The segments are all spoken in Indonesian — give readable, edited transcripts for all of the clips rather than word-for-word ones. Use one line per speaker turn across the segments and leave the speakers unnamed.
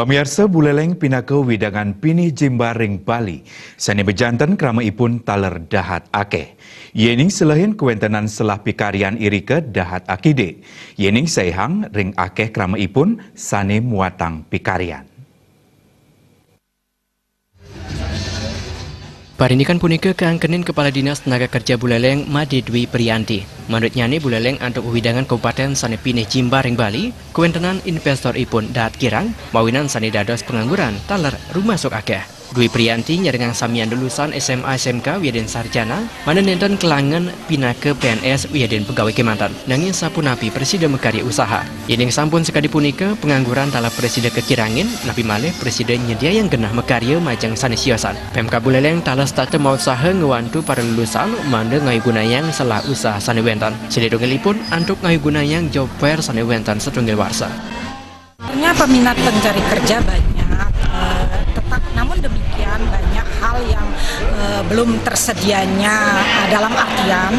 Pamirsa buleleng pinake widangan pini Jimbaring Bali. Sani bejantan krama ipun taler dahat akeh. Yening selahin kuentenan selah pikarian irike dahat akide. Yening saihang ring akeh krama ipun sani muatang pikarian.
Parindikan punika keangkenin Kepala Dinas Tenaga Kerja Buleleng Made Dwi Priyanti. Menurutnya Buleleng untuk widangan Kabupaten Sane Pineh Jimbaring Bali, kuentenan investor ipun dahat kirang, mawinan sane dados pengangguran taler rumah sok akeh. Dwi Priyanti nyarengang samian lulusan SMA SMK Wiaden Sarjana, mana nenten kelangan pinake PNS Wiaden Pegawai Kemantan. Nanging sapunapi presiden mekarya usaha. Yening sampun sekadi punika pengangguran tala presiden kekirangin, napi malih presiden nyedia yang genah mekarya majang sane siosan. Pemka Buleleng tala starte mau usaha ngewantu para lulusan mande ngayu gunayang salah usaha sane wentan. Sededongelipun antuk ngayu gunayang job fair sane wentan setunggal warsa.
Sebenarnya peminat pencari kerja banyak, namun demikian banyak hal yang belum tersedianya dalam artian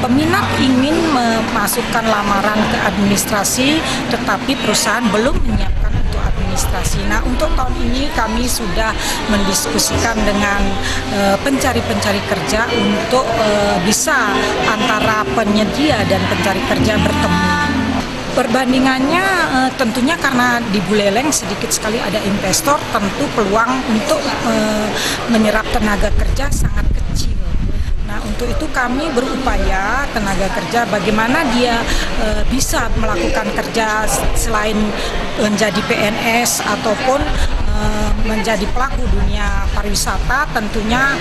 peminat ingin memasukkan lamaran ke administrasi tetapi perusahaan belum menyiapkan untuk administrasi. Nah, untuk tahun ini kami sudah mendiskusikan dengan pencari-pencari kerja untuk bisa antara penyedia dan pencari kerja bertemu. Perbandingannya tentunya karena di Buleleng sedikit sekali ada investor, tentu peluang untuk menyerap tenaga kerja sangat kecil. Nah, untuk itu kami berupaya tenaga kerja bagaimana dia bisa melakukan kerja selain menjadi PNS ataupun menjadi pelaku dunia pariwisata. Tentunya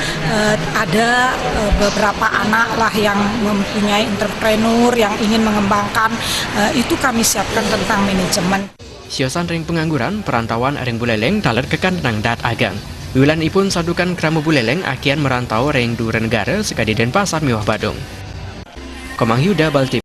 ada beberapa anak lah yang mempunyai entrepreneur yang ingin mengembangkan, itu kami siapkan tentang manajemen.
Siosan ring pengangguran perantauan ring Buleleng taler kekan nang dat agang. Wilan ipun sadukan krama Buleleng akian merantau ring dua negara sekadi Denpasar Mewah Badung. Komang Yuda Balti.